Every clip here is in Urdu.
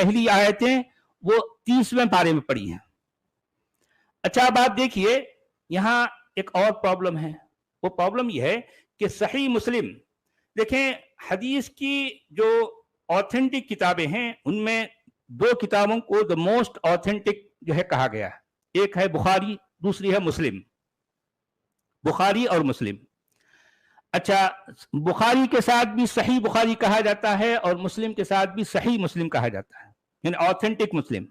پہلی آیتیں وہ 30ویں پارے میں پڑھی ہیں۔ اچھا اب آپ دیکھیے یہاں ایک اور پرابلم ہے، وہ پرابلم یہ ہے کہ صحیح مسلم، دیکھیں حدیث کی جو آتھینٹک کتابیں ہیں ان میں دو کتابوں کو دا موسٹ آتھینٹک جو ہے کہا گیا ہے، ایک ہے بخاری، دوسری ہے مسلم، بخاری اور مسلم۔ اچھا بخاری کے ساتھ بھی صحیح بخاری کہا جاتا ہے اور مسلم کے ساتھ بھی صحیح مسلم کہا جاتا ہے، یعنی آتھینٹک مسلم۔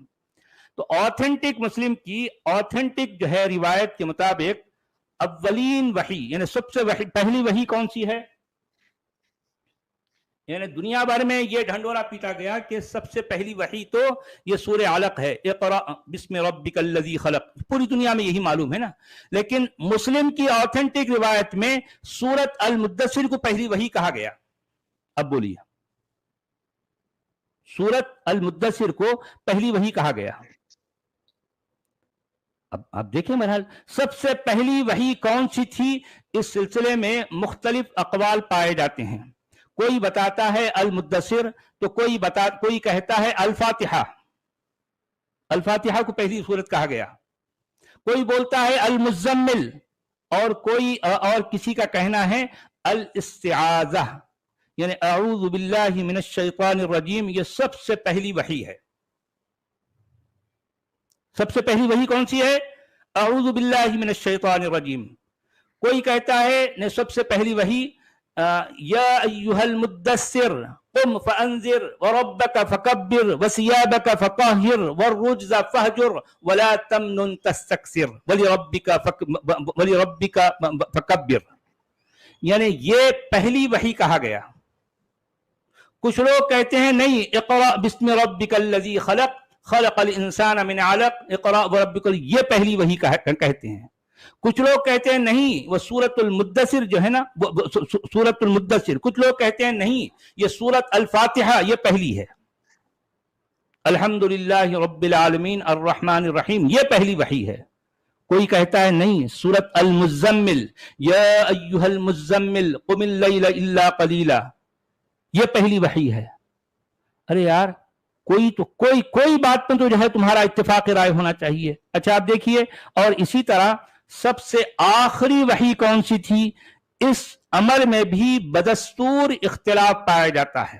تو آتھینٹک مسلم کی آتھینٹک جو ہے روایت کے مطابق اولین وحی یعنی سب سے پہلی وحی کون سی ہے؟ یعنی دنیا بھر میں یہ ڈھنڈورا پیٹا گیا کہ سب سے پہلی وحی تو یہ سورہ علق ہے، اقرأ بسم ربک الذی خلق، پوری دنیا میں یہی معلوم ہے نا۔ لیکن مسلم کی آتھینٹک روایت میں سورۃ المدثر کو پہلی وحی کہا گیا۔ اب بولیے، سورۃ المدثر کو پہلی وحی کہا گیا۔ اب آپ دیکھیں بہرحال سب سے پہلی وحی کون سی تھی، اس سلسلے میں مختلف اقوال پائے جاتے ہیں۔ کوئی بتاتا ہے المدثر تو کوئی کہتا ہے الفاتحہ، الفاتحہ کو پہلی سورت کہا گیا۔ کوئی بولتا ہے المزمل، اور کسی کا کہنا ہے الاستعاذہ، یعنی اعوذ باللہ من الشیطان الرجیم، یہ سب سے پہلی وحی ہے۔ سب سے پہلی وحی کون سی ہے؟ اعوذ باللہ من الشیطان الرجیم۔ کوئی کہتا ہے سب سے پہلی وحی یا ایھا المدثر قم فانذر وربک فکبر وثیابک فطہر والرجز فہجر ولا تمنن تستکثر ولربک فکبر، یعنی یہ پہلی وحی کہا گیا۔ کچھ لوگ کہتے ہیں نہیں، اقرأ بسم ربک الذی خلق خلق الانسان من علق اقرأ وربک، یہ پہلی وحی کہتے ہیں۔ کچھ لوگ کہتے ہیں نہیں وہ سورۃ المدثر جو ہے نا، سورۃ المدثر، کچھ لوگ کہتے ہیں نہیں یہ سورۃ الفاتحہ یہ پہلی ہے، الحمدللہ رب العالمین الرحمن الرحیم یہ پہلی وحی ہے۔ کوئی کہتا ہے نہیں سورۃ المزمل یا ایھا المزمل قم اللیل الا قلیلا یہ پہلی وحی ہے۔ ارے یار کوئی بات پر تو جو ہے تمہارا اتفاق رائے ہونا چاہیے۔ اچھا آپ دیکھیے، اور اسی طرح سب سے آخری وحی کون سی تھی، اس امر میں بھی بدستور اختلاف پایا جاتا ہے۔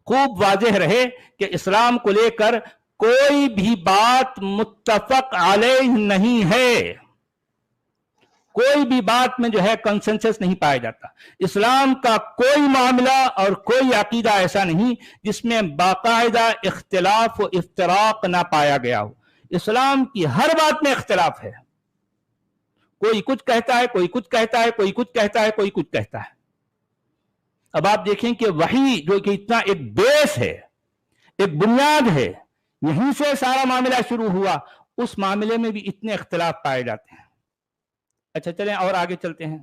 خوب واضح رہے کہ اسلام کو لے کر کوئی بھی بات متفق علیہ نہیں ہے، کوئی بھی بات میں جو ہے کنسنسس نہیں پایا جاتا۔ اسلام کا کوئی معاملہ اور کوئی عقیدہ ایسا نہیں جس میں باقاعدہ اختلاف و افتراق نہ پایا گیا ہو۔ اسلام کی ہر بات میں اختلاف ہے، کوئی کچھ کہتا ہے، کوئی کچھ کہتا ہے، کوئی کچھ کہتا ہے، کوئی کچھ کہتا ہے۔ اب آپ دیکھیں کہ وحی جو کہ اتنا ایک بیس ہے، ایک بنیاد ہے، یہیں سے سارا معاملہ شروع ہوا، اس معاملے میں بھی اتنے اختلاف پائے جاتے ہیں۔ اچھا چلیں اور آگے چلتے ہیں۔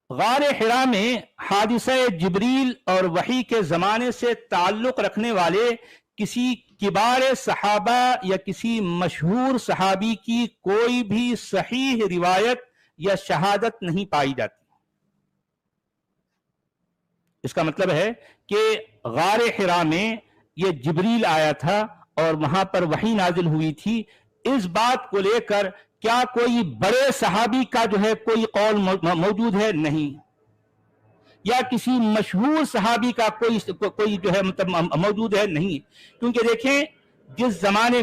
غار حرا میں حادثہ جبریل اور وحی کے زمانے سے تعلق رکھنے والے کسی کبار صحابہ یا کسی مشہور صحابی کی کوئی بھی صحیح روایت یا شہادت نہیں پائی جاتی۔ اس کا مطلب ہے کہ غار حرا میں یہ جبریل آیا تھا اور وہاں پر وحی نازل ہوئی تھی، اس بات کو لے کر کیا کوئی بڑے صحابی کا جو ہے کوئی قول موجود ہے؟ نہیں۔ یا کسی مشہور صحابی کا کوئی جو ہے موجود ہے؟ نہیں۔ کیونکہ دیکھیں جس زمانے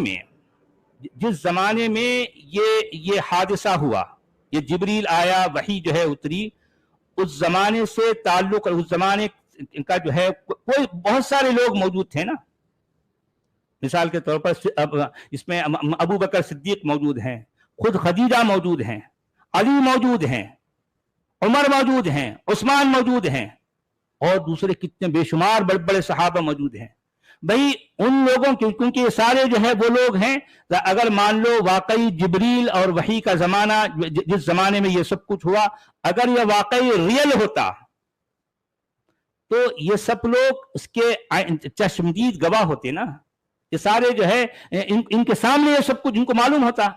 میں یہ حادثہ ہوا، یہ جبریل آیا، وحی جو ہے اتری، اس زمانے سے تعلق، اس زمانے کا جو ہے کوئی بہت سارے لوگ موجود تھے نا۔ مثال کے طور پر اس میں ابو بکر صدیق موجود ہیں، خود خدیجہ موجود ہیں، علی موجود ہیں، عمر موجود ہیں، عثمان موجود ہیں، اور دوسرے کتنے بے شمار بڑے بڑے صحابہ موجود ہیں۔ بھئی ان لوگوں کی، کیونکہ یہ سارے جو ہے وہ لوگ ہیں، اگر مان لو واقعی جبریل اور وحی کا زمانہ، جس زمانے میں یہ سب کچھ ہوا، اگر یہ واقعی ریئل ہوتا تو یہ سب لوگ اس کے چشمدید گواہ ہوتے نا۔ یہ سارے جو ہے ان کے سامنے یہ سب کچھ ان کو معلوم ہوتا۔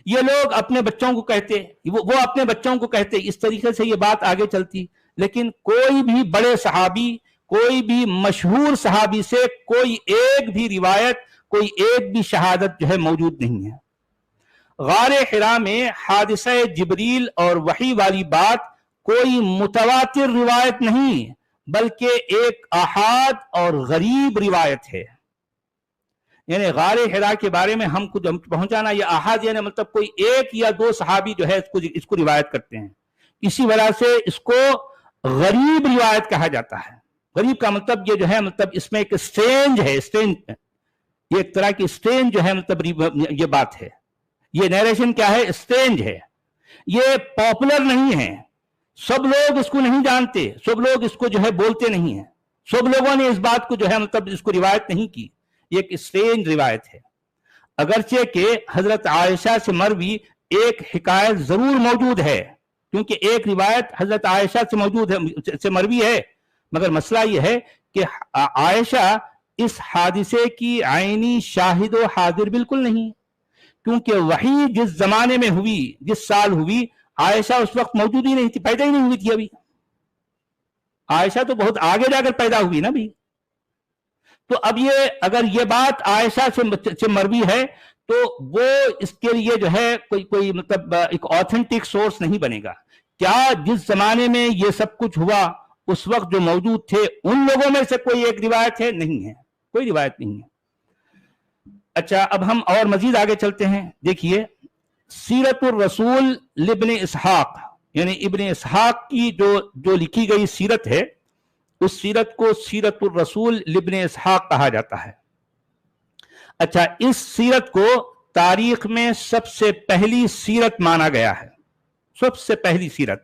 یہ لوگ اپنے بچوں کو کہتے، وہ اپنے بچوں کو کہتے، اس طریقے سے یہ بات آگے چلتی۔ لیکن کوئی بھی بڑے صحابی، کوئی بھی مشہور صحابی سے کوئی ایک بھی روایت، کوئی ایک بھی شہادت جو ہے موجود نہیں ہے۔ غار حرا میں حادثہ جبریل اور وحی والی بات کوئی متواتر روایت نہیں بلکہ ایک احاد اور غریب روایت ہے۔ یعنی غار حرا کے بارے میں ہم خود پہنچانا یہ احاد، یعنی مطلب کوئی ایک یا دو صحابی جو ہے اس کو روایت کرتے ہیں، اسی وجہ سے اس کو غریب روایت کہا جاتا ہے۔ غریب کا مطلب یہ جو ہے مطلب اس میں ایک اسٹرینج ہے، یہ ایک طرح کی اسٹرینج جو ہے مطلب یہ بات ہے، یہ نیریشن کیا ہے، اسٹرینج ہے، یہ پاپولر نہیں ہے، سب لوگ اس کو نہیں جانتے، سب لوگ اس کو جو ہے بولتے نہیں ہیں، سب لوگوں نے اس بات کو جو ہے مطلب اس کو روایت نہیں کی، یہ ایک اسٹرینج روایت ہے۔ اگرچہ کہ حضرت عائشہ سے مروی ایک حکایت ضرور موجود ہے، کیونکہ ایک روایت حضرت عائشہ سے مروی ہے، مگر مسئلہ یہ ہے کہ عائشہ اس حادثے کی عینی شاہد و حاضر بالکل نہیں، کیونکہ وحی جس زمانے میں ہوئی، جس سال ہوئی، عائشہ اس وقت موجود ہی نہیں تھی، پیدا ہی نہیں ہوئی تھی ابھی۔ عائشہ تو بہت آگے جا کر پیدا ہوئی نا بھی۔ تو اب اگر یہ بات عائشہ سے مروی ہے تو وہ اس کے لیے جو ہے کوئی مطلب ایک آتھینٹک سورس نہیں بنے گا۔ کیا جس زمانے میں یہ سب کچھ ہوا اس وقت جو موجود تھے ان لوگوں میں سے کوئی ایک روایت ہے؟ نہیں ہے، کوئی روایت نہیں ہے۔ اچھا، اب ہم اور مزید آگے چلتے ہیں۔ دیکھیے، سیرت الرسول لابن اسحاق، یعنی ابن اسحاق کی جو لکھی گئی سیرت ہے، اس سیرت کو سیرت الرسول لابن اسحاق کہا جاتا ہے۔ اچھا، اس سیرت کو تاریخ میں سب سے پہلی سیرت مانا گیا ہے، سب سے پہلی سیرت،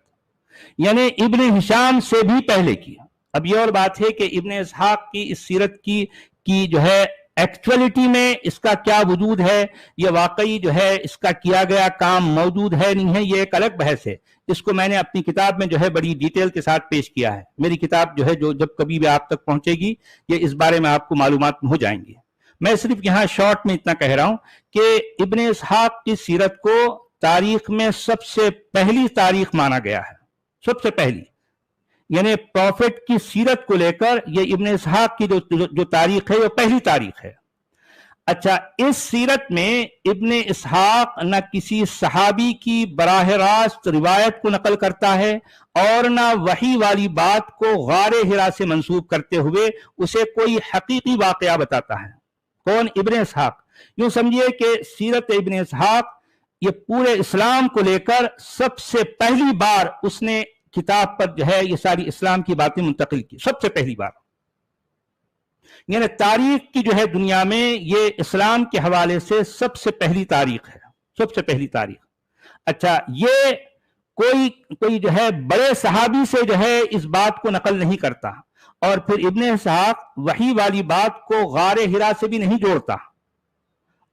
یعنی ابن ہشام سے بھی پہلے کی۔ اب یہ اور بات ہے کہ ابن اسحاق کی اس سیرت کی جو ہے ایکچولیٹی میں اس کا کیا وجود ہے، یہ واقعی جو ہے اس کا کیا گیا کام موجود ہے نہیں ہے، یہ ایک الگ بحث ہے۔ اس کو میں نے اپنی کتاب میں جو ہے بڑی ڈیٹیل کے ساتھ پیش کیا ہے۔ میری کتاب جو ہے جب کبھی بھی آپ تک پہنچے گی، یہ اس بارے میں آپ کو معلومات ہو جائیں گی۔ میں صرف یہاں شارٹ میں اتنا کہہ رہا ہوں کہ ابن اسحاق کی سیرت کو تاریخ میں سب سے پہلی تاریخ مانا گیا ہے، سب سے پہلی، یعنی پروفٹ کی سیرت کو لے کر یہ ابن اسحاق کی جو تاریخ ہے وہ پہلی تاریخ ہے۔ اچھا، اس سیرت میں ابن اسحاق نہ کسی صحابی کی براہ راست روایت کو نقل کرتا ہے اور نہ وحی والی بات کو غار حرا سے منسوب کرتے ہوئے اسے کوئی حقیقی واقعہ بتاتا ہے۔ کون؟ ابن اسحاق۔ یوں سمجھیے کہ سیرت ابن اسحاق یہ پورے اسلام کو لے کر سب سے پہلی بار اس نے کتاب پر جو ہے یہ ساری اسلام کی باتیں منتقل کی، سب سے پہلی بار۔ یعنی تاریخ کی جو ہے دنیا میں یہ اسلام کے حوالے سے سب سے پہلی تاریخ ہے، سب سے پہلی تاریخ۔ اچھا، یہ کوئی جو ہے بڑے صحابی سے جو ہے اس بات کو نقل نہیں کرتا، اور پھر ابن اسحاق وحی والی بات کو غار حرا سے بھی نہیں جوڑتا،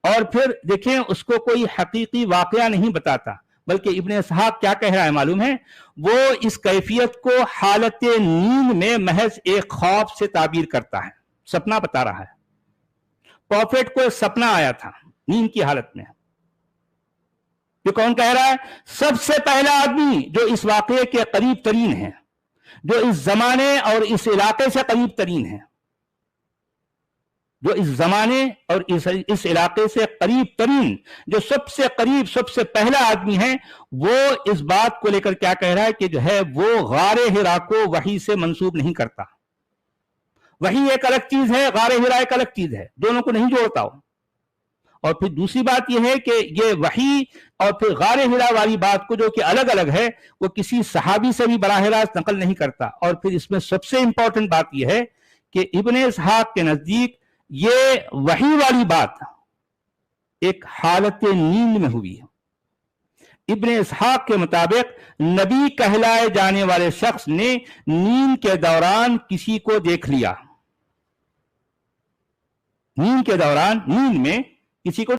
اور پھر دیکھیں اس کو کوئی حقیقی واقعہ نہیں بتاتا، بلکہ ابن اسحاق کیا کہہ رہا ہے معلوم ہے؟ وہ اس کیفیت کو حالت نیند میں محض ایک خواب سے تعبیر کرتا ہے، سپنا بتا رہا ہے۔ پروفٹ کو ایک سپنا آیا تھا نیند کی حالت میں۔ یہ کون کہہ رہا ہے؟ سب سے پہلا آدمی جو اس واقعے کے قریب ترین ہے، جو اس زمانے اور اس علاقے سے قریب ترین ہے، جو اس زمانے اور اس علاقے سے قریب ترین، جو سب سے قریب، سب سے پہلا آدمی ہے، وہ اس بات کو لے کر کیا کہہ رہا ہے کہ جو ہے وہ غار حرا کو وحی سے منسوب نہیں کرتا۔ وحی ایک الگ چیز ہے، غار حرا ایک الگ چیز ہے، دونوں کو نہیں جوڑتا ہو۔ اور پھر دوسری بات یہ ہے کہ یہ وحی اور پھر غار حرا والی بات کو جو کہ الگ الگ ہے، وہ کسی صحابی سے بھی براہ راست نقل نہیں کرتا۔ اور پھر اس میں سب سے امپورٹنٹ بات یہ ہے کہ ابن اسحاق کے نزدیک یہ وحی والی بات ایک حالت نیند میں ہوئی ہے۔ ابن اسحاق کے مطابق نبی کہلائے جانے والے شخص نے نیند کے دوران کسی کو دیکھ لیا، نیند کے دوران، نیند میں کسی کو